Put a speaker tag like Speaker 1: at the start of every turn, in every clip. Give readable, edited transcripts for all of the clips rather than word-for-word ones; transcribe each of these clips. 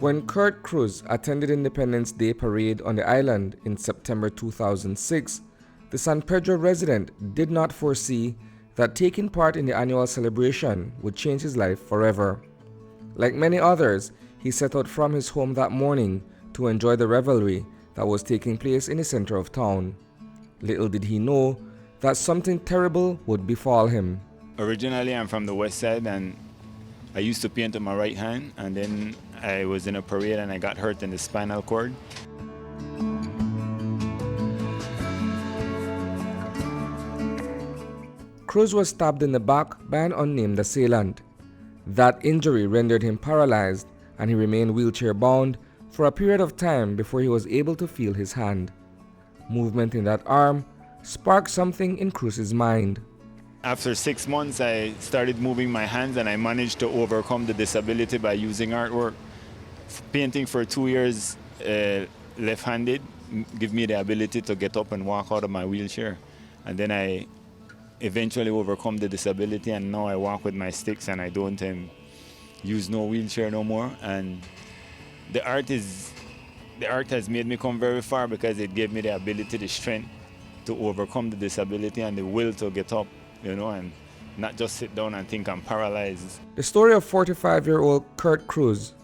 Speaker 1: When Kirt Cruz attended Independence Day parade on the island in September 2006, the San Pedro resident did not foresee that taking part in the annual celebration would change his life forever. Like many others, he set out from his home that morning to enjoy the revelry that was taking place in the center of town. Little did he know that something terrible would befall him.
Speaker 2: Originally, I'm from the west side, and I used to paint with my right hand, and then I was in a parade and I got hurt in the spinal cord.
Speaker 1: Cruz was stabbed in the back by an unnamed assailant. That injury rendered him paralyzed, and he remained wheelchair-bound for a period of time before he was able to feel his hand. Movement in that arm sparked something in Cruz's mind.
Speaker 2: After 6 months, I started moving my hands, and I managed to overcome the disability by using artwork. Painting for 2 years left-handed gave me the ability to get up and walk out of my wheelchair. And then I eventually overcome the disability, and now I walk with my sticks and I don't use no wheelchair no more. And the art has made me come very far because it gave me the ability, the strength to overcome the disability and the will to get up, and not just sit down and think I'm paralyzed.
Speaker 1: The story of 45-year-old Kirt Cruz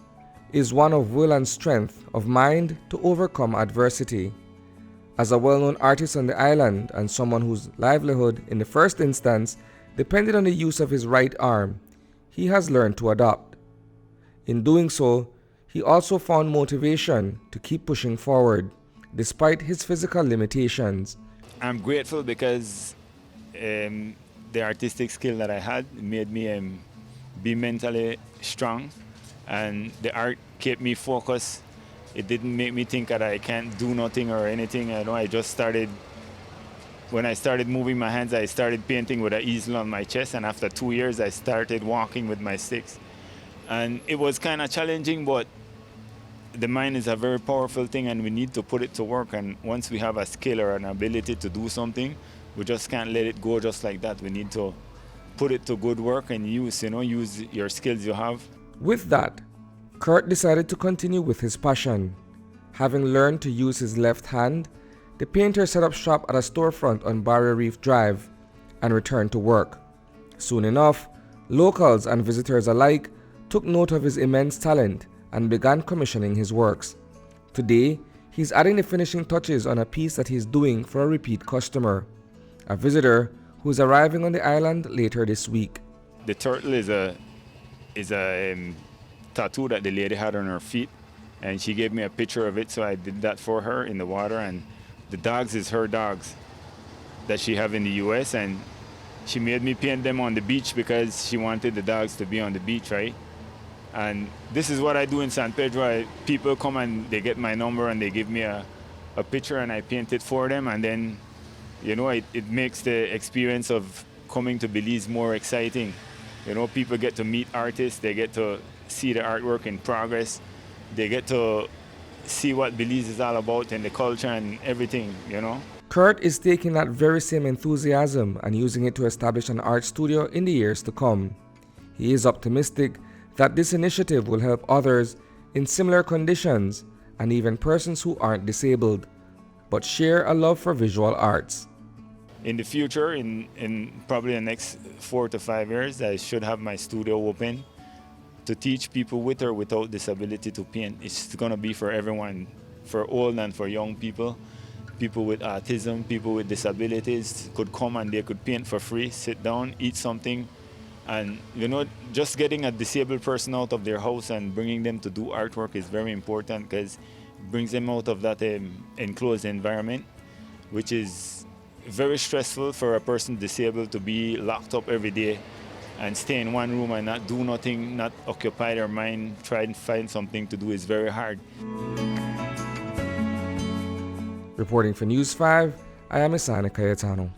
Speaker 1: is one of will and strength of mind to overcome adversity. As a well-known artist on the island and someone whose livelihood in the first instance depended on the use of his right arm, he has learned to adapt. In doing so, he also found motivation to keep pushing forward, despite his physical limitations.
Speaker 2: I'm grateful because the artistic skill that I had made me be mentally strong, and the art kept me focused. It didn't make me think that I can't do nothing or anything. I just started, when I started moving my hands, I started painting with an easel on my chest, and after 2 years, I started walking with my sticks. And it was kind of challenging, but the mind is a very powerful thing, and we need to put it to work. And once we have a skill or an ability to do something, we just can't let it go just like that. We need to put it to good work and use your skills you have.
Speaker 1: With that, Kirt decided to continue with his passion. Having learned to use his left hand, the painter set up shop at a storefront on Barrier Reef Drive and returned to work. Soon enough, locals and visitors alike took note of his immense talent and began commissioning his works. Today, he's adding the finishing touches on a piece that he's doing for a repeat customer, a visitor who is arriving on the island later this week.
Speaker 2: The turtle is a tattoo that the lady had on her feet, and she gave me a picture of it, so I did that for her in the water. And the dogs is her dogs that she have in the US, and she made me paint them on the beach because she wanted the dogs to be on the beach, right? And this is what I do in San Pedro. People come and they get my number and they give me a picture, and I paint it for them, and then it makes the experience of coming to Belize more exciting. People get to meet artists, they get to see the artwork in progress, they get to see what Belize is all about and the culture and everything,
Speaker 1: Kirt is taking that very same enthusiasm and using it to establish an art studio in the years to come. He is optimistic that this initiative will help others in similar conditions and even persons who aren't disabled, but share a love for visual arts.
Speaker 2: In the future, in probably the next 4 to 5 years, I should have my studio open to teach people with or without disability to paint. It's going to be for everyone, for old and for young people. People with autism, people with disabilities could come and they could paint for free, sit down, eat something. And just getting a disabled person out of their house and bringing them to do artwork is very important, because it brings them out of that enclosed environment, which is very stressful for a person disabled to be locked up every day and stay in one room and not do nothing, not occupy their mind, try and find something to do is very hard.
Speaker 1: Reporting for News 5, I am Isani Cayetano.